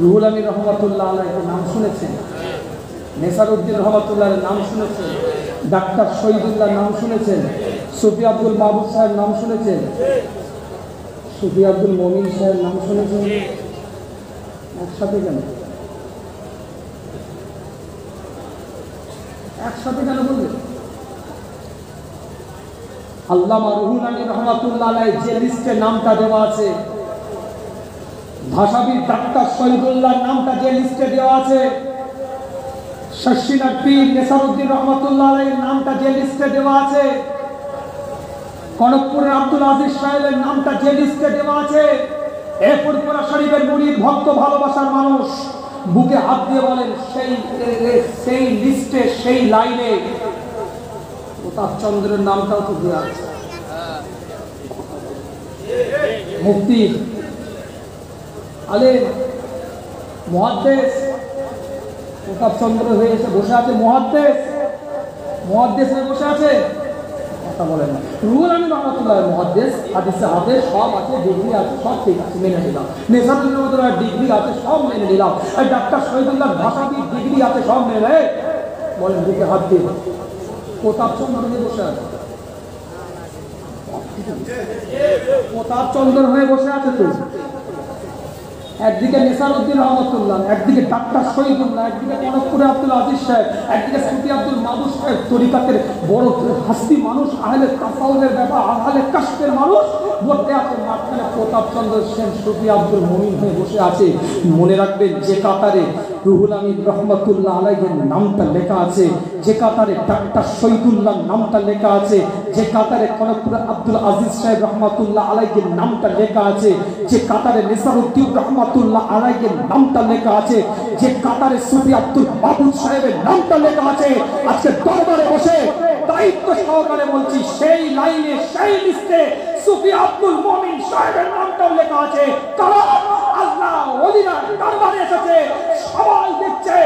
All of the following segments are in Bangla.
রুহুল আমিন রহমাতুল্লাহ আলাইহির নাম শুনেছেন? নেসারউদ্দিন রহমাতুল্লাহর নাম শুনেছেন? ডাক্তার শহীদুল্লাহর নাম শুনেছেন? সুফি আব্দুল মাহবুব সাহেবের নাম শুনেছেন? সুফি আব্দুল মমিন সাহেবের নাম শুনেছেন? একসাথে কেন বলবেন? আল্লামা রুহুল আমিন রহমাতুল্লাহ আলাইহি যে লিস্টে নামটা দেওয়া আছে, ভাষাবিদ ডাক্তার শহীদুল্লাহর নামটা যে লিস্টে দেওয়া আছে, শশিনার পীর নেসারউদ্দিন রহমাতুল্লাহ আলাইহির নামটা যে লিস্টে দেওয়া আছে, কনকপুরের আব্দুল আজিজ সাহেবের নামটা যে লিস্টে দেওয়া আছে, এ ফুরফুরা শরীফের মুরিদ ভক্ত ভালোবাসার মানুষ বুকে হাত দিয়ে বলেন, সেই লিস্টে সেই লাইনে প্রতাপ চন্দ্রের নামটাও তো দেওয়া আছে। মুফতি আলেম মুহাদ্দিস প্রতাপ চন্দ্র হয়ে এসে বসে আছে। মুহাদ্দিস হয়ে বসে আছে, কথা বলেন না। রুহুল আমিন রহমাতুল্লাহ মুহাদ্দিস, হাদিসে হাদিস সব আছে, ডিগ্রি আছে, সব ঠিক আছে, মেনে নিলাম। নেসারউদ্দিন রহমাতুল্লাহ ডিগ্রি আছে, সব মেনে নিলাম। আর ডাক্তার শহীদুল্লাহ ভাষাবিদ ডিগ্রি আছে, সব মেনে বলেন বুকে হাত দিয়ে প্রতাপ চন্দ্র হয়ে বসে আছে। প্রতাপ চন্দ্র হয়ে বসে আছে তো, একদিকে নেসারউদ্দিন রহমাতুল্লাহ, একদিকে ডাক্তার শহীদুল্লাহ, একদিকে কনকপুরে আব্দুল আজিজ সাহেব, একদিকে সুফি আব্দুল মাহবুব সাহেব, তরিকাতের বড় হাস্তি মানুষ, আহলে তাসাউফের ব্যাপার, আহলে কাশফের মানুষ বলতে আছে, মাঝখানে প্রতাপ চন্দ্র সেন সুফি আব্দুল মমিন হয়ে বসে আছে। মনে রাখবেন, যে কাতারে রুহুল আমিন রহমাতুল্লাহ আলাইহির নামটা লেখা আছে, যে কাতারে ডাক্তার শহীদুল্লাহ নামটা লেখা আছে, যে কাতারে কনকপুরে আব্দুল আজিজ সাহেব রহমাতুল্লাহ আলাইহির নামটা লেখা আছে, যে কাতারে নেসারউদ্দিন রহমাতুল্লাহ আলাইহির নামটা লেখা আছে, যে কাতারে সুফি আব্দুল মাহবুব সাহেবের নামটা লেখা আছে, আজকে দরবারে বসে দায়িত্ব সহকারে বলছি, সেই লাইনে সেই লিস্টে সুফি আব্দুল মমিন সাহেবের নামটাও লেখা আছে। কারণ আল্লাহ ওলিরা দরবারে এসেছে, সবাই দেখছে,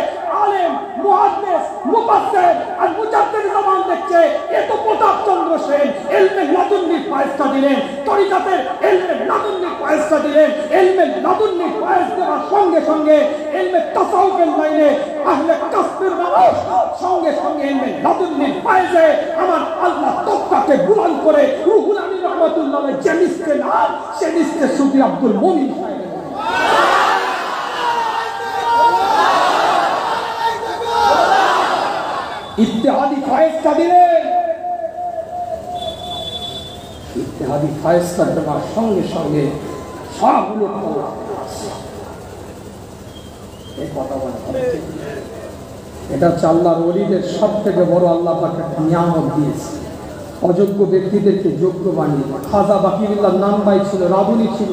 আলেম মুহাদ্দিস মুফাসসির আর মুজাদ্দিদ জামান দেখছে, এ তো প্রতাপ চন্দ্র সেন ইলমে লাদুন্নি ফায়েজটা দিলেন, তরিকাতের ইলমে লাদুন্নি ফায়েজটা দিলেন। ইলমে লাদুন্নি ফায়েজ দেওয়ার সঙ্গে সঙ্গে ইলমে তাসাউফের লাইনে আহলে কাশফের মানুষ সঙ্গে সঙ্গে ইলমে লাদুন্নি ফায়েজে আমার আল্লাহ তকওয়াকে বুলন্দ করে রুহুল আমিন রহমাতুল্লাহ আলাইহি যে লিস্টে নাম, সে লিস্টে সুফি আব্দুল মমিন সাহেব। ইত্তেহাদি ফায়েজটা দিলেন, ইত্তেহাদি ফায়েজটা দেওয়ার সঙ্গে সঙ্গে সবগুলো এটা হচ্ছে আল্লাহর ওলিদের সব থেকে বড় আল্লাহ পাক একটা নিয়ামত দিয়েছে, অযোগ্য ব্যক্তিদেরকে যোগ্য বানিয়ে। খাজা বাকিরুল্লাহ নাম বাই ছিল, রাবণী ছিল,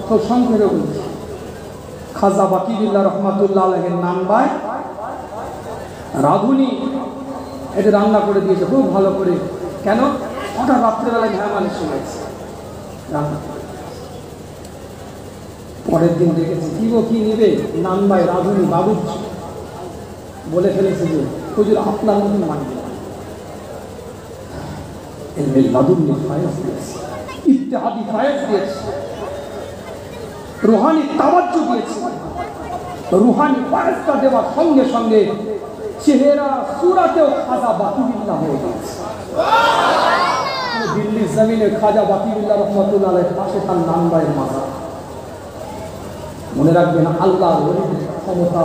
তো সংক্ষেপে বলছে, খাজা বাকিরুল্লাহ রহমাতুল্লাহ আলাইহির নাম বাই রাধুনি। এটা রান্না করে দিয়েছে খুব ভালো করে। কেন? ওটা রাত্রেবেলায় মেহমানের শুনেছে, রান্না পরের দিন দেখেছি, কি গো কি নিবে? নাম বাই রাধুনি বাবু বলে ফেলেছে যে হুজুর আপনার মতন মানবে। লাদুন্নি ফায়েজ দিয়েছে, ইত্তেহাদি ফায়েজ দিয়েছে, রুহানি তাওয়াজ্জু দিয়েছে। রুহানি ফায়েজটা দেওয়ার সঙ্গে সঙ্গে চেহারা সুরাতেও খাজা বাকিরুল্লাহ হয়ে গেছে। দিল্লির জমিনে খাজা বাকিরুল্লাহ রহমাতুল্লাহ আলাইহির পাশে তার নামবাইয়ের মাজার। মনে রাখবেন, আল্লাহর ওলিদের ক্ষমতা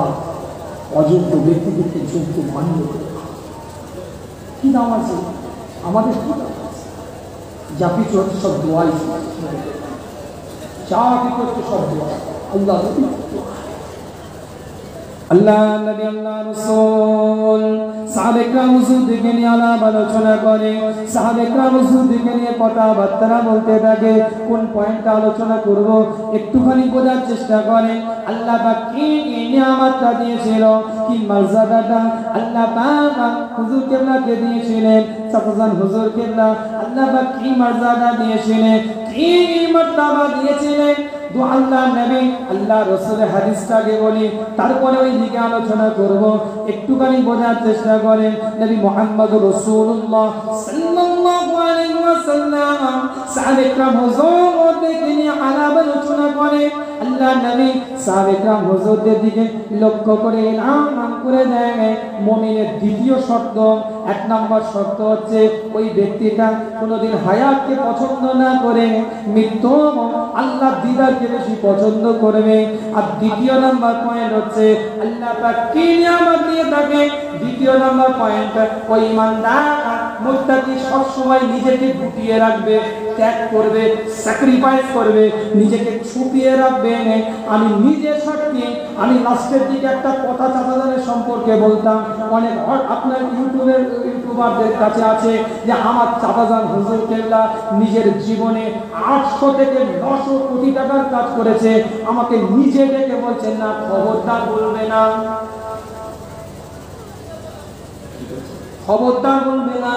অযোগ্য ব্যক্তিদেরকে যোগ্য বানিয়ে দেয়। কি নাম আছে আমাদের? কি নাম আছে? যা কিছু হচ্ছে সব দোয়াই, যা কিছু হচ্ছে সব দোয়া। আল্লাহ আল্লাহ নবী আল্লাহ রাসূল সাহাবে کرام হুজুরদেরকে নিয়ে আলাপ আলোচনা করে, সাহাবে کرام হুজুরদেরকে নিয়ে কথাবার্তা বলতে থাকে। কোন পয়েন্টটা আলোচনা করব একটুখানি বোঝার চেষ্টা করেন। আল্লাহ পাক কি নিয়ামতটা দিয়েছিল, কি মর্যাদাটা আল্লাহ পাক হুজুর কেবলাকে দিয়েছিলেন, সাফজান হুজুর কেবলা আল্লাহ পাক কি মর্যাদা দিয়েছিলেন, কি মর্যাদা দিয়েছিলেন। দু আল্লাহ নবী আল্লাহ রাসূলের হাদিসটাকে বলি, তারপরে ওই দিকে আলোচনা করব। একটুখানি বোঝার চেষ্টা করেন। নবী মুহাম্মদুর রাসূলুল্লাহ সাল্লাল্লাহু আলাইহি ওয়াসাল্লাম সাহাবা ইকরাম হুজুরদের নিয়ে আলাপ আলোচনা করে। আল্লাহ নবী সাহাবা ইকরাম হুজুরদের দিকে লক্ষ্য করে ইলহাম করে দেন, মুমিনের দ্বিতীয় শর্ত, এক নম্বর শর্ত হচ্ছে ওই ব্যক্তিটা কোনোদিন হায়াতকে পছন্দ না করে মৃত্যু আল্লাহ দিদারকে বেশি পছন্দ করবে। আর দ্বিতীয় নাম্বার পয়েন্ট হচ্ছে আল্লাহ পাক কি নিয়ামত দিয়ে থাকে। দ্বিতীয় নাম্বার পয়েন্ট, ওই ইমানদার মুত্তাকি সব সময় নিজেকে গুটিয়ে রাখবে, ত্যাগ করবে, স্যাক্রিফাইস করবে, নিজেকে ছুপিয়ে রাখবে। আমি নিজে সাক্ষী, আমি লাস্টের দিকে একটা কথা চাচাদের সম্পর্কে বলতাম, অনেক আপনার ইউটিউবারদের কাছে আছে যে আমার চাচাজান হুজুর কেবলা নিজের জীবনে 800 থেকে 900 কোটি টাকার কাজ করেছে, আমাকে নিজে ডেকে বলছেন না খবরদার বলবে না, খবরদার বলবে না।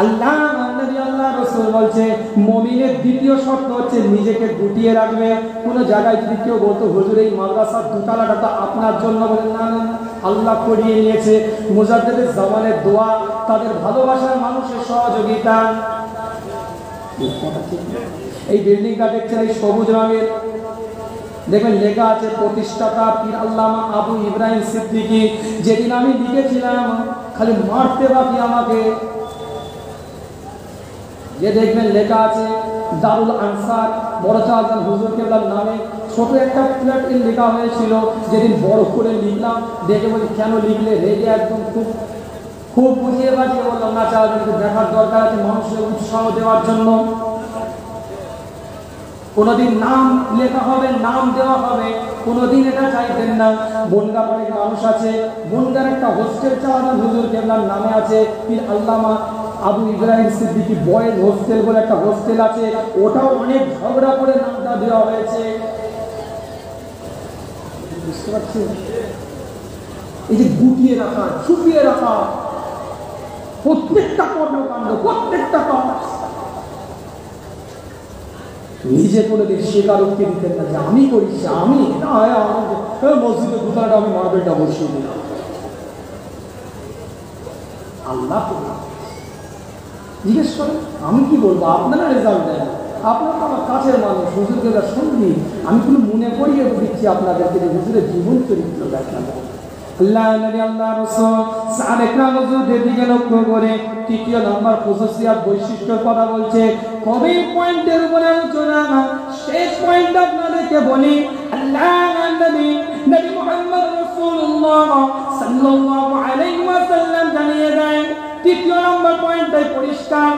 আল্লাহ নবী আল্লাহ রাসূল বলছে মুমিনের দ্বিতীয় শর্ত হচ্ছে নিজেকে গুটিয়ে রাখবে। কোন জায়গায় যদি কেউ বলতো হুজুর এই মাদ্রাসার দোতলাটা তো আপনার জন্য, বলেন না না আল্লাহ করিয়ে নিয়েছে, মুজাদ্দিদের জামানের দোয়া, তাদের ভালোবাসার মানুষের সহযোগিতা। এই বিল্ডিংটা দেখছেন এই সবুজ রঙের, দেখবেন লেখা আছে প্রতিষ্ঠাতা পীর আল্লামা আবু ইব্রাহিম সিদ্দিকী। যেদিন আমি লিখেছিলাম খালি মারতে বাকি আমাকে, যে দেখবেন লেখা আছে দারুল আনসার বড় চাচাজান হুজুর কেবলার নামে ছোট একটা প্লেট লেখা হয়েছিল। যেদিন বড় করে লিখলাম দেখে বলি কেন লিখলে, রেগে একদম খুব বুঝিয়ে বাজিয়ে বললাম না চাচাজানকে দেখার দরকার আছে মানুষের উৎসাহ দেওয়ার জন্য। কোনোদিন নাম লেখা হবে, নাম দেওয়া হবে, কোনোদিন এটা চাইতেন না। বনগাঁর অনেক মানুষ আছে, বনগাঁর একটা হোস্টেল চাচাজান হুজুর কেবলার নামে আছে পীর আল্লামা আবু ইব্রাহিম সিদ্দিকী বয়েজ হোস্টেল বলে একটা হোস্টেল আছে, ওটাও অনেক ঝগড়া করে নামটা দেওয়া হয়েছে। বুঝতে পারছি এই যে গুটিয়ে রাখা, ছুপিয়ে রাখা, প্রত্যেকটা কর্মকাণ্ড, প্রত্যেকটা কাজ নিজে কোনোদিন স্বীকারোক্তি দিতেন না যে আমি করিস, আমি না হয় মসজিদের দোতলাটা আমি মার্বেলটা বসিয়ে দিলাম। আল্লাহ জিজ্ঞেস করেন আমি কি বলবো, আপনারা রেজাল্ট দেন, আপনার তো আমার কাছের মানুষ, হুজুরকে শুনবি, আমি কোনো মনে করিয়ে দিচ্ছি আপনাদেরকে যে হুজুরের জীবন চরিত্র দেখা যায়। আল্লাহ নবী আল্লাহ রাসূল সাহাবা ইকরাম হুজুরদের দিকে লক্ষ্য করে তৃতীয় নাম্বার খাসিয়াত বৈশিষ্ট্যের কথা বলছে। কবে পয়েন্টের উপরে আলোচনা, শেষ পয়েন্ট আপনাদেরকে বলি। আল্লাহ নবী মুহাম্মদ রাসূলুল্লাহ সাল্লাল্লাহু আলাইহি ওয়াসাল্লাম জানিয়ে দেন তৃতীয় নাম্বার পয়েন্টটাই পরিষ্কার।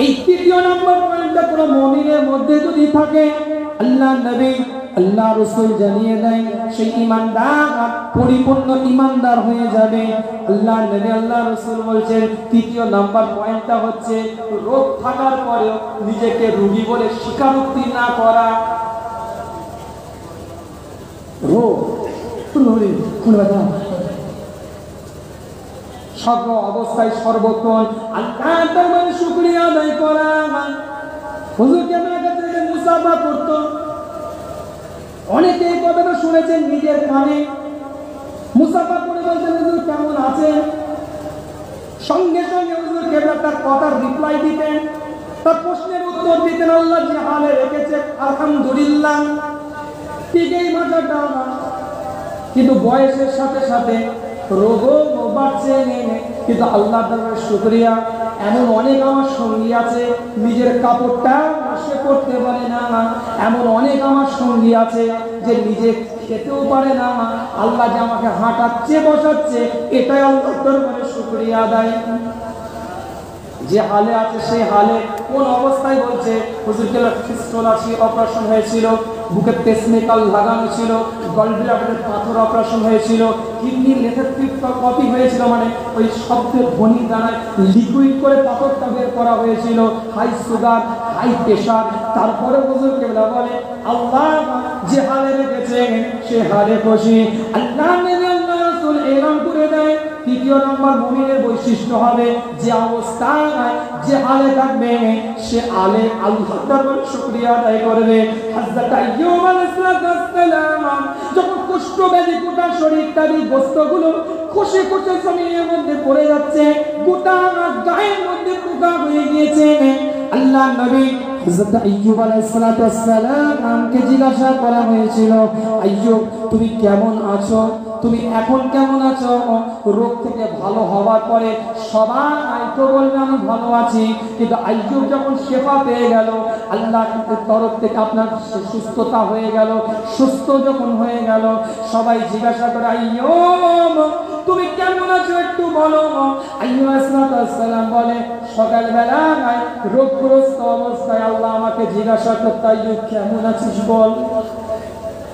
এই তৃতীয় নাম্বার পয়েন্টটা পুরো মুমিনের মধ্যে যদি থাকে, আল্লাহ নবী আল্লাহ রাসূল জানিয়ে দেন সেই ঈমানদার পরিপূর্ণ ঈমানদার হয়ে যাবে। আল্লাহ নবী আল্লাহ রাসূল বলেন তৃতীয় নাম্বার পয়েন্টটা হচ্ছে রোগ থাকার পরেও নিজেকে রোগী বলে স্বীকারোক্তি না করা। রোগ সর্ব অবস্থায় সর্বক্ষণ আল্লাহর দরবারে শুকরিয়া আদায় করা। হুজুর কেমন কাছে মুসাফা করতো, অনেকে এই কথাটা শুনেছেন নিজের কানে, মুসাফা করে বলতেন হুজুর কেমন আছেন, সঙ্গে সঙ্গে হুজুর কেবলা তার কথার রিপ্লাই দিতেন, তার প্রশ্নের উত্তর দিতেন আল্লাহ যে হালে রেখেছে আলহামদুলিল্লাহ। ঠিক এই ভাষাটা, কিন্তু বয়সের সাথে সাথে রোগও বাড়ছে, কিন্তু আল্লাহ দরবারে শুকরিয়া। এমন অনেক আমার সঙ্গী আছে নিজের কাপড়টা সে করতে পারে না, এমন অনেক আমার সঙ্গী আছে যে নিজে খেতেও পারে না, আল্লাহ যে আমাকে হাঁটাচ্ছে বসাচ্ছে এটাই আল্লাহ দরবারে শুকরিয়া আদায়। যে হালে আছে সেই হালে কোন অবস্থায় বলছে হুজুর কেবলা ফিস্টোলাসি অপারেশন হয়েছিল, বুকে পেসমেকার লাগানো ছিল, গলব্লাডারের পাথর অপারেশন হয়েছিল, কিডনির লেথেটিক কপি হয়েছিল, মানে ওই শব্দের ধ্বনি দ্বারা লিকুইড করে পাথরটা বের করা হয়েছিল, হাই সুগার, হাই প্রেশার। তারপরে হুজুর কেবলা বলে আল্লাহ যে হালে রেখেছে সে হালে খুশি। আল্লাহ নবী আল্লাহ রাসূল এলান করে আমাকে দেয়। তৃতীয় নম্বর মুমিনের বৈশিষ্ট্য হবে যে অবস্থায় যে হালে থাকবে সে আলে আল্লাহর দরবারে শুকরিয়া আদায় করবে। হযরত আইয়ুব আলাইহিস সালাম যখন কুষ্ঠ ব্যাধি গোটা শরীর তার গোশতগুলো খসে খসে জমিনের মধ্যে পড়ে যাচ্ছে, গোটা গায়ের মধ্যে পোকা হয়ে গিয়েছে, আল্লাহ নবী হযরত আইয়ুব আলাইহিস সালামকে জিজ্ঞাসা করা হয়েছিল, আইয়ুব তুমি কেমন আছো, তুমি এখন কেমন আছো? রোগ থেকে ভালো হওয়ার পরে সবাই তো বলবে আমি ভালো আছি, কিন্তু আইয়ুব যখন শেফা পেয়ে গেল, আল্লাহর তরফ থেকে আপনার সুস্থতা হয়ে গেল, সুস্থ যখন হয়ে গেল, সবাই জিজ্ঞাসা করে আইয়ুব তুমি কেমন আছো একটু বলো। আইয়ুব আলাইহিস সালাম বলে সকালবেলায় রোগগ্রস্ত অবস্থায় আল্লাহ আমাকে জিজ্ঞাসা করতে আইয়ুব কেমন আছিস বল।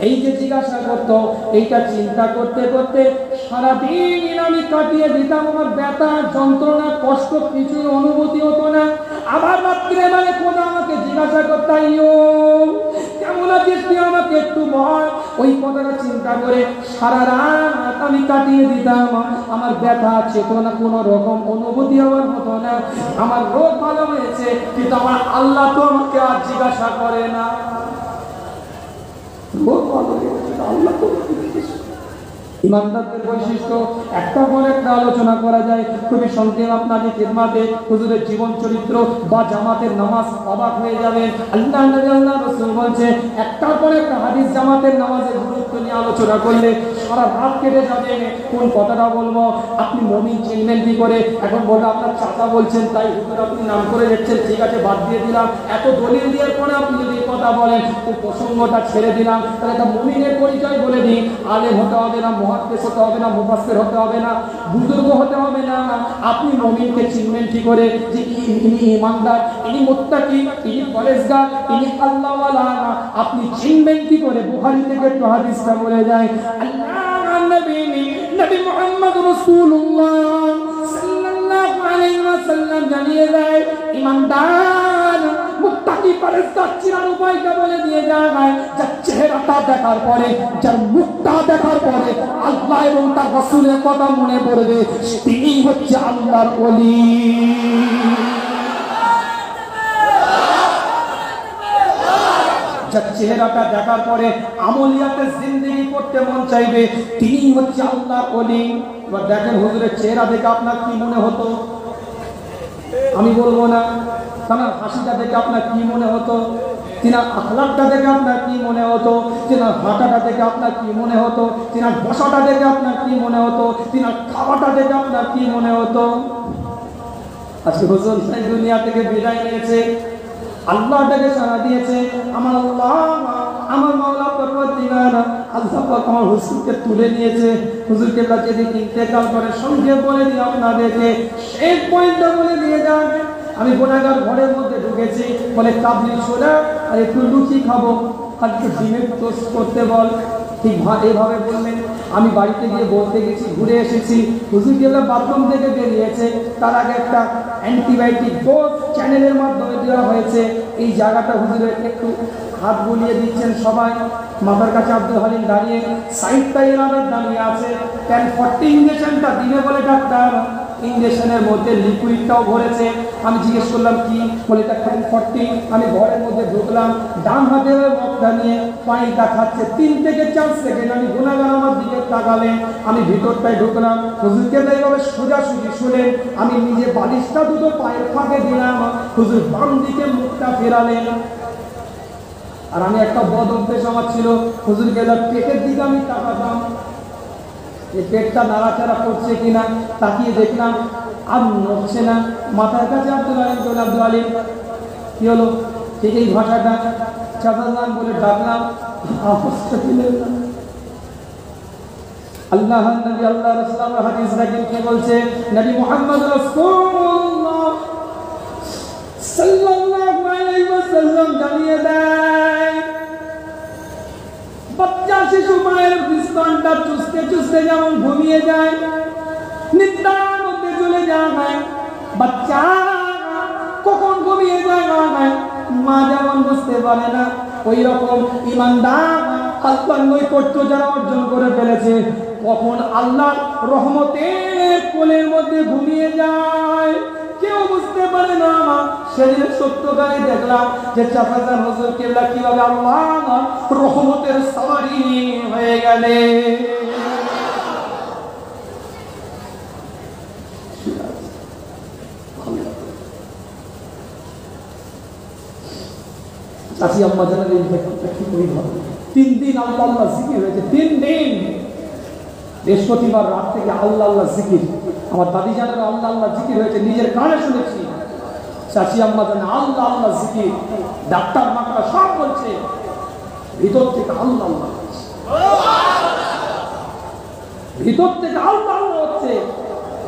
এই যে জিজ্ঞাসা করতো, এইটা চিন্তা করতে করতে সারাদিন আমি কাটিয়ে দিতাম, আমার ব্যথা যন্ত্রণা কষ্ট কিছুই অনুভূতি হতো না। আবার রাত্রে বেলা খোদা আমাকে জিজ্ঞাসা করতো আইয়ুব কেমন আছিস তুই আমাকে একটু বল। ওই কথাটা চিন্তা করে সারা রাত আমি কাটিয়ে দিতাম, আমার ব্যথা চেতনা কোনো রকম অনুভূতি আমার হতো না, আমার রোগ ভালো হয়েছে, কিন্তু আমার আল্লাহ তো আমাকে আর জিজ্ঞাসা করে না। ইমানদারদের বৈশিষ্ট্য একটা পর একটা আলোচনা করা যায়, খুবই সংক্ষেপ আপনাদের খিদমতে হুজুরের জীবন চরিত্র বা জামাতের নামাজ অবাক হয়ে যাবে। আল্লাহ নবী আল্লাহ রাসূল বলছে একটার পর একটা হাদিস জামাতের নামাজের গুরুত্ব নিয়ে আলোচনা করলে সারা রাত কেটে যাবে। কোন কথাটা বলবো, আপনি মুমিন চিনবেন কি করে? এখন বলে আপনার চাচা বলছেন তাই হুজুর আপনি নাম করে যাচ্ছেন, ঠিক আছে বাদ দিয়ে দিলাম। এত দলিল দেওয়ার পরে আপনি যদি কথা বলেন তো প্রসঙ্গটা ছেড়ে দিলাম, তাহলে একটা মুমিনের পরিচয় বলে দিই, আলেম হতে হবে না, মুহাদ্দিস হতে হবে না, মুফাসসির হতে হবে না, বুজুর্গ হতে হবে না। আপনি মুমিনকে চিনবেন কি করে যে ইনি ঈমানদার, ইনি মুত্তাকি, ইনি পরেজগার, ইনি আল্লাহওয়ালা? আপনি চিনবেন কি করে? বুখারী থেকে একটা হাদিসটা বলে যায়, আল্লাহর নবী মুহাম্মদ রাসূলুল্লাহ সাল্লাল্লাহু আলাইহি ওয়াসাল্লাম জানিয়ে দেয় ঈমানদার মুত্তাকি পরেজগার চিনার উপায়টা বলে দিয়ে যায়, যার চেহারাটা দেখার পরে, যার মুখটা দেখার পরে আল্লাহ এবং তার রাসূলের কথা মনে পড়বে, তিনি হচ্ছে আল্লাহর ওলি। যার চেহারাটা দেখার পরে আমলিয়াতে জিন্দেগি করতে মন চাইবে, তিনি হচ্ছে আল্লাহর ওলি। এবার দেখেন হুজুরের চেহারা দেখে আপনার কি মনে হতো? আমি বলবো না। তার হাসিটা দেখে আপনার কি মনে হতো? তিনার আখলাকটা দেখে আপনার কি মনে হতো? তিনার হাঁটাটা দেখে আপনার কি মনে হতো? তিনার বসাটা দেখে আপনার কি মনে হতো? তিনার খাওয়াটা দেখে আপনার কি মনে হতো? আজকে হুজুর এই দুনিয়া থেকে বিদায় নিয়েছে, আল্লাহটাকে সাড়া দিয়েছে, আমার আল্লাহ আমার মাওলা পরওয়ারদিগার আল্লাহ পাক আমার হুজুরকে তুলে নিয়েছে। হুজুরকে যেদিন ইন্তেকাল করে সংক্ষেপ বলে দিয়ে আপনাদেরকে শেষ পয়েন্টটা বলে দিয়ে যান। আমি গুনাহগার ঘরের মধ্যে ঢুকেছি, বলে কাবলি ছোলা আর একটু লুচি খাবো, আর একটু ডিমের টোস্ট করতে বল। ঠিক এইভাবে বললেন। আমি বাড়িতে গিয়ে বলতে গেছি, ঘুরে এসেছি, হুজুর কেবলা বাথরুম থেকে বেরিয়েছে, তার আগে একটা অ্যান্টিবায়োটিক ডোজ চ্যানেলের মাধ্যমে দেওয়া হয়েছে। এই জায়গাটা হুজুরের একটু হাত বুলিয়ে দিচ্ছেন সবাই। মাথার কাছে আব্দুল হালিম দাঁড়িয়ে, সাইডটা এরাদের দাঁড়িয়ে আছে। 1040 ইঞ্জেকশনটা দিবে বলে ডাক্তার, ইঞ্জেকশনের মধ্যে লিকুইডটাও ভরেছে। আমি জিজ্ঞেস করলাম কি, বলে এটা 1040। আমি ঘরের মধ্যে ঢুকলাম, ডান হাতে মগটা নিয়ে পানিটা খাচ্ছে। 3 থেকে 4 সেকেন্ড আমি গুনাহগার আমার দিকে তাকালেন, আমি ভিতরটায় ঢুকলাম। হুজুরকে এইভাবে সোজাসুজি শুনেন, আমি নিজে বালিশটা দুটো পায়ের ফাঁকে দিলাম, হুজুর বাম দিকে মুখটা ফেরালেন। আর আমি একটা বদ অভ্যেস আমার ছিল, হুজুরকে পেটের দিকে আমি তাকাতাম, এই পেটটা নাড়াচাড়া করছে কিনা তাকিয়ে দেখলাম আর নড়ছে না। মাথার কাছে আব্দুল আলিম চলে, আব্দুল আলিম কি হলো? ঠিক এই ভাষাটা চাচার নাম বলে ডাকলাম, আওয়াজটা দিলেন না। আল্লাহ নবী আল্লাহ রাসূলের হাদিস দেখেন কি বলছে, নবী মুহাম্মদ রাসূলুল্লাহ সাল্লাল্লাহু আলাইহি ওয়াসাল্লাম জানিয়ে দেয়, বাচ্চা শিশু মায়ের বিছানাটা চুষতে চুষতে যেমন ঘুমিয়ে যায়, নিদ্রার মধ্যে চলে যায়, বাচ্চা কখন ঘুমিয়ে যায় মা যেমন বুঝতে পারে না, ওই রকম ঈমানদার আল্লাহর নৈকট্য যারা অর্জন করে ফেলেছে, কখন আল্লাহর রহমতের কোলের মধ্যে ঘুমিয়ে যায় কেউ বুঝতে পারে না। সেদিন সত্যকারে দেখলাম যে চাচাজান হুজুর কেবলা কিভাবে আল্লাহ রহমতের সাওয়ারি হয়ে গেলে। চাচি আম্মা জানার এই ব্যাপারটা কি করে হবে? 3 দিন আল্লাহ আল্লাহ জিকির হয়েছে, 3 দিন। বৃহস্পতিবার রাত থেকে আল্লাহ আল্লাহ জিকির, আমার দাদি জানার আল্লাহ আল্লাহ জিকির হয়েছে, নিজের কানে শুনেছি। চাচি আম্মা জানে আল্লাহ আল্লাহ জিকির, ডাক্তার মাকড়া সব বলছে, ভিতর থেকে আল্লাহ আল্লাহ, ভিতর থেকে আল্লাহ আল্লাহ হচ্ছে,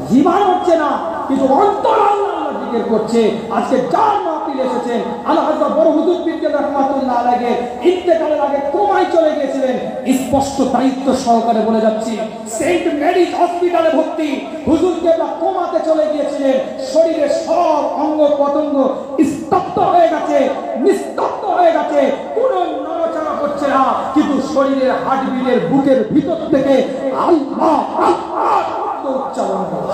জীবন হচ্ছে না, কিন্তু অন্তর আল্লাহ আল্লাহ জিকির করছে। আজকে যার মাহফিল এসেছেন আল্লাহ হযরত বড় হুজুর পীর কেবলা রাহমাতুল্লাহ আলাইহি ইন্তেকালের আগে কোমায় চলে গিয়েছিলেন, স্পষ্ট দায়িত্ব সহকারে বলে যাচ্ছি, সেন্ট মেরিজ হসপিটালে ভর্তি, হুজুর কেবলা কোমাতে চলে গিয়েছিলেন, শরীরের সব অঙ্গ পতঙ্গ স্তব্ধ হয়ে গেছে, নিস্তব্ধ হয়ে গেছে, কোনো নড়াচড়া করছে না, কিন্তু শরীরের হার্টবিটের বুকের ভিতর থেকে আল্লাহ আল্লাহ উচ্চারণ করে।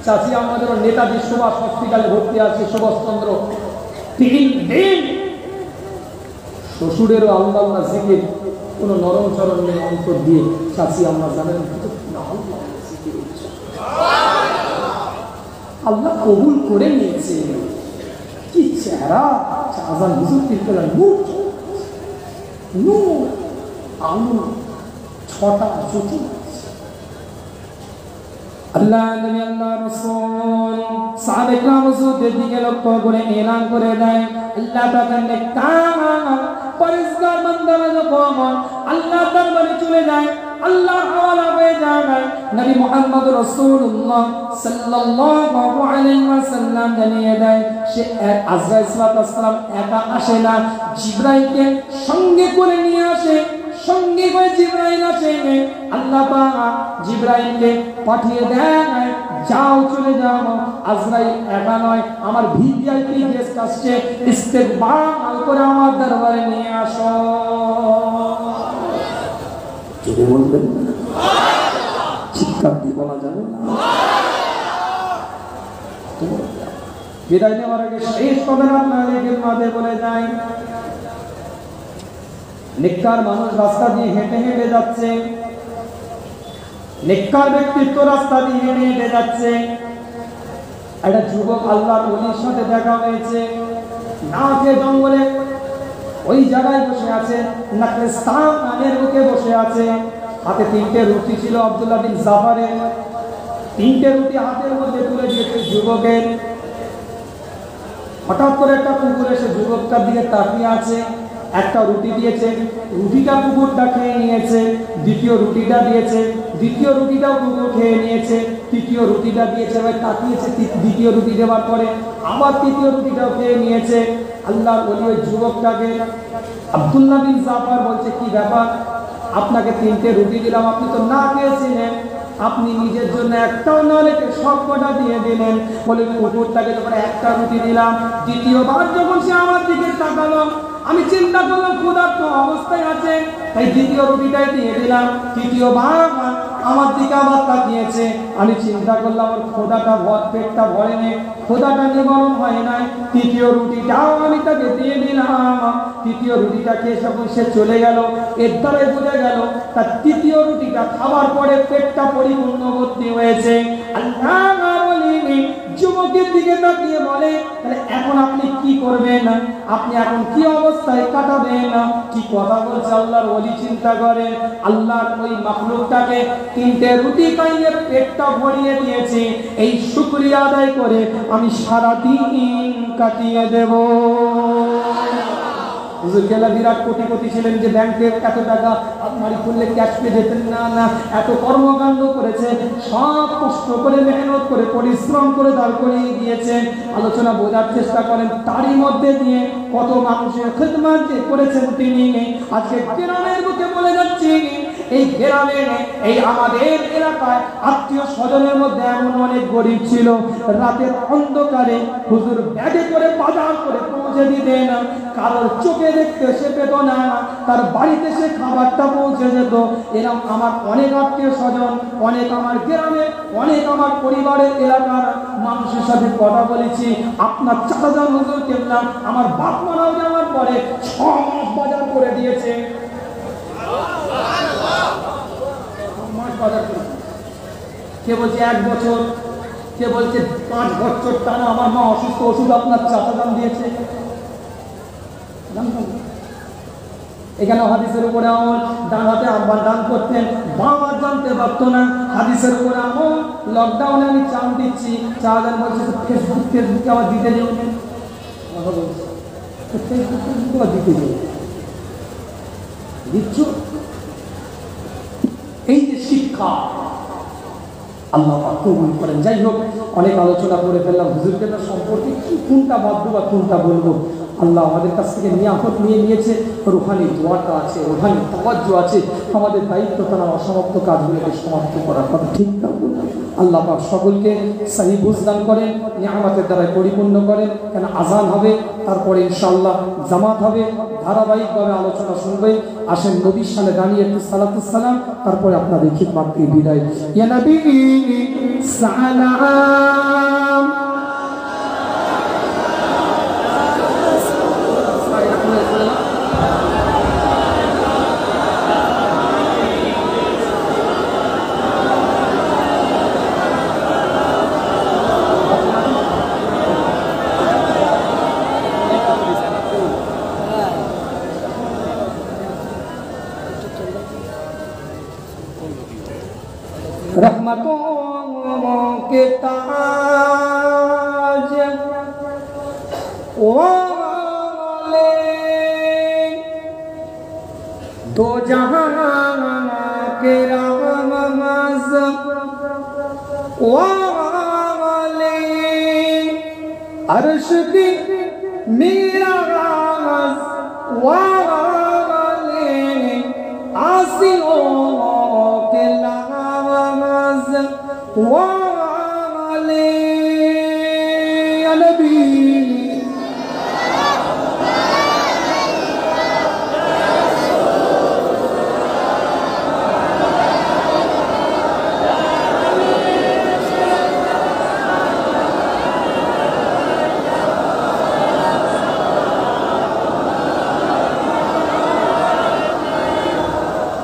চাচি আমাদের নেতাজি সুভাষ হসপিটালে ভর্তি আছে, সুভাষচন্দ্র, 3 দিন শ্বশুরেরও আল্লাহ আল্লাহ জিকির, কোন নরম চরণ নেই অন্তর দিয়ে। চাচি আমরা জানেন আল্লাহ কবুল করে নিয়েছে। কি চেহারা চাচাজান হুজুর পীর নূর নূর আলো, 6টা জ্যোতি। আল্লাহ নবী আল্লাহ রাসূল সাহাবায়ে কেরাম হুজুরদের দিকে লক্ষ্য করে এলান করে দেয়, আল্লাহ তাআলা নেককার পরিষ্কার বান্দারা যখন আল্লাহর দরবারে চলে যায়, আল্লাহর হাওয়ালা হয়ে যায়, নবী মুহাম্মদ রাসূলুল্লাহ সাল্লাল্লাহু আলাইহি ওয়াসাল্লাম জানিয়ে দেয়, সে আজরাইল সাল্লাল্লাহু আলাইহি ওয়াসাল্লাম একা আসে না, জিবরাইলকে সঙ্গে করে নিয়ে আসে। সঙ্গে করে জিবরাইল আসে, আল্লাহ পাক জিবরাইলকে পাঠিয়ে দেয়, যাও চলে যাও, আজরাইল একা নয়, আমার ভিভিআইপি গেস্ট আসছে, ইস্তেকবাল করে আমার দরবারে নিয়ে আসো। কি বলবেন? চিৎকার দিয়ে বলা যাবে না। বিদায় নেওয়ার আগে শেষ কথা আপনাদের মাঝে বলে যায়, নেককার মানুষ রাস্তা দিয়ে হেঁটে হেঁটে যাচ্ছে, নেককার ব্যক্তিত্ব রাস্তা দিয়ে হেঁটে হেঁটে যাচ্ছে। একটা যুবক আল্লাহর ওলির সাথে দেখা হয়েছে, না খেয়ে জঙ্গলে ওই জায়গায় বসে আছে, নাকলিস্তান নামের বুকে বসে আছে, হাতে 3টে রুটি ছিল আব্দুল্লাহ বিন জাফারের, 3টে রুটি হাতের মধ্যে তুলে দিয়েছে যুবকের। হঠাৎ করে একটা কুকুর এসে যুবকটার দিকে তাকিয়ে আছে, একটা রুটি দিয়েছে, রুটিটা কুকুরটা খেয়ে নিয়েছে, দ্বিতীয় রুটিটা দিয়েছে, দ্বিতীয় রুটিটাও কুকুর খেয়ে নিয়েছে, তৃতীয় রুটিটা দিয়েছে, এবার তাকিয়েছে, দ্বিতীয় রুটি দেওয়ার পরে আবার তৃতীয় রুটিটাও খেয়ে নিয়েছে। আল্লাহর ওলি ওই যুবকটাকে আব্দুল্লাহ বিন জাফর বলছে, কি ব্যাপার, আপনাকে 3টে রুটি দিলাম, আপনি তো না খেয়েছিলেন, আপনি নিজের জন্য একটাও না রেখে সব কটা দিয়ে দিলেন। বলে কুকুরটাকে যখন একটা রুটি দিলাম, দ্বিতীয়বার যখন সে আমার দিকে তাকালো, আমি চিন্তা করলাম ক্ষুধার্ত অবস্থায় আছে, তাই দ্বিতীয় রুটিটাই দিয়ে দিলাম। তৃতীয়বার আমার দিকে আবার তাকিয়েছে, আমি চিন্তা করলাম ওর ক্ষুধাটা পেটটা ভরে নেই, ক্ষুধাটা নিবারণ হয় নাই, তৃতীয় রুটিটাও আমি তাকে দিয়ে দিলাম। তৃতীয় রুটিটা খেয়ে যখন সে চলে গেল, এর দ্বারাই বোঝা গেল তার তৃতীয় রুটিটা খাবার পরে পেটটা পরিপূর্ণ ভর্তি হয়েছে। আল্লাহ যুবকের দিকে তাকিয়ে বলে, তাহলে এখন আপনি কি করবেন, আপনি এখন কি অবস্থায় কাটাবেন? কি কথা বলছে আল্লাহর ওলি, চিন্তা করেন। আল্লাহর ওই মাখলুকটাকে 3টে রুটি খাইয়ে পেটটা ভরিয়ে দিয়েছি, এই শুকরিয়া আদায় করে আমি সারা দিন কাটিয়ে দেব। হুজুর কেবলা বিরাট কোটিপতি ছিলেন যে ব্যাংকে এত টাকা আলমারি খুললে ক্যাশ পেয়ে যেতেন না, না এত কর্মকাণ্ড করেছে, সব কষ্ট করে মেহনত করে পরিশ্রম করে দাঁড় করিয়ে দিয়েছেন। আলোচনা বোঝার চেষ্টা করেন, তারই মধ্যে দিয়ে কত মানুষের খিদমত যে করেছেন তিনি। আজকে গ্রামের বুকে বলে যাচ্ছি, এই গ্রামে এই আমাদের এলাকায় আত্মীয় স্বজনের মধ্যে এমন অনেক গরিব ছিল, রাতের অন্ধকারে হুজুর ব্যাগে করে বাজার করে পৌঁছে দিতেন, কারোর চোখে দেখতে সে পেত না, তার বাড়িতে সে খাবারটা পৌঁছে যেত। এরকম আমার অনেক আত্মীয় স্বজন, অনেক আমার গ্রামে, অনেক আমার পরিবারের এলাকার মানুষের সাথে কথা বলেছি। আপনার চাচাজান হুজুর কেবলা আমার বাপ মারাও যাওয়ার পরে 6 মাস বাজার করে দিয়েছে। কে বলছে 1 বছর, কে বলছে 5 বছর টানা আমার মা অসুস্থ, ওষুধ আপনার চাচাজান দিয়েছে। এখানে হাদিসের উপরে আমল, ডান হাতে আব্বা দান করতেন, বাম হাত জানতে পারতো না। হাদিসের উপরে আমল, লকডাউনে আমি চাল দিচ্ছি, চালান বলছে ফেসবুকে আমার দিতে যাও, ফেসবুকে দিতে যাও দিচ্ছ। এই যে শিক্ষা আল্লাহ পাক কবুল করেন। যাই হোক, অনেক আলোচনা করে ফেললাম হুজুরকে সম্পর্কে, কি কোনটা ভাববো বা কোনটা বলবো। আল্লাহ আমাদের কাছ থেকে নিয়ামত নিয়ে নিয়েছে, রুহানি দোয়াটা আছে, রুহানি তাওয়াজ্জু আছে, আমাদের দায়িত্ব তারা অসমাপ্ত কাজগুলোকে সমাপ্ত করার কথা, ঠিক না? আল্লাহ পাক সকলকে সহি বুঝ দান করেন, নিয়ামতের দ্বারা পরিপূর্ণ করেন। কেন আজান হবে, তারপরে ইনশাআল্লাহ জামাত হবে, ধারাবাহিকভাবে আলোচনা শুনবে। আসেন নবীর সামনে দাঁড়িয়ে একটু সালাতুস সালাম, তারপরে আপনাদের খিদমত দিয়ে বিদায়। ইয়া নবী সালাম। रहमतों के ताज वाले, दो जहां के रामज वाले, अर्श की मीराज वाले, आसियों के वाले, या नबी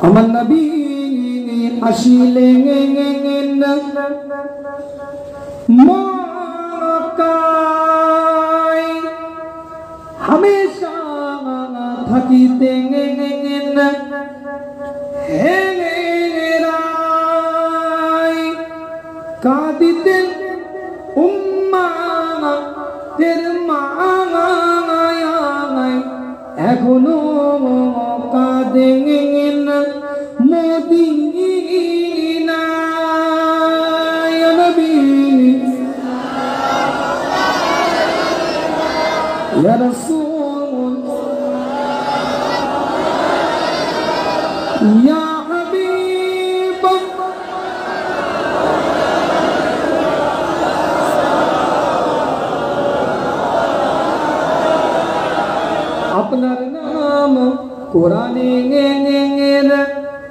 अमन नबी अशीलेंगे हमेशा थकी देंगे कादिदिन उम्मा तेर माया एखोनो कादेंगे मोदीना, या नबी या रसूल या हबीब, আপনার নাম কোরআনের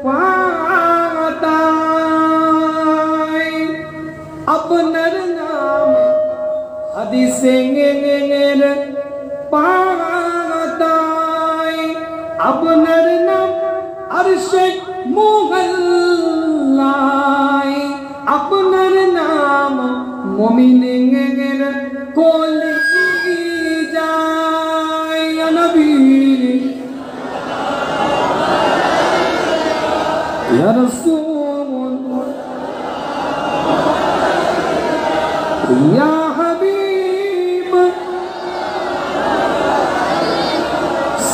পাতায়, আপনার নাম হাদিসের পাতায়, আপনার নাম আরশে মুগল্লায়, আপনার নাম মুমিনের কোলে যায়, ইয়া নবী ইয়া রাসূল ইয়া হাবিব,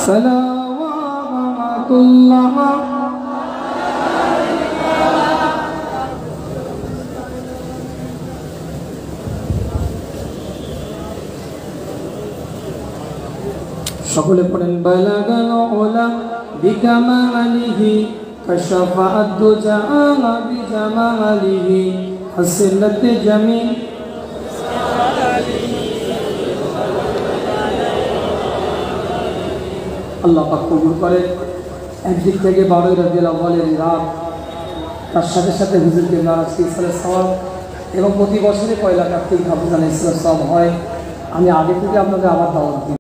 সালাওয়াতুল্লাহ। সকলে পড়েন বালাগাল উলা বিকামালিহি كشف الدجى بجماله حسنت جميع আল্লাহ পাক কবুল করে। একদিক থেকে 12 রবিউল আউয়ালের রাত, তার সাথে সাথে হুজুরকে নারাজ ইসলামের সওয়াব এবং প্রতি বছরে পয়লা কার্তিক হাফেজ আলাইহিস সালাম হয়। আমি আগে থেকে আপনাদের আবার দাওয়াত দিই।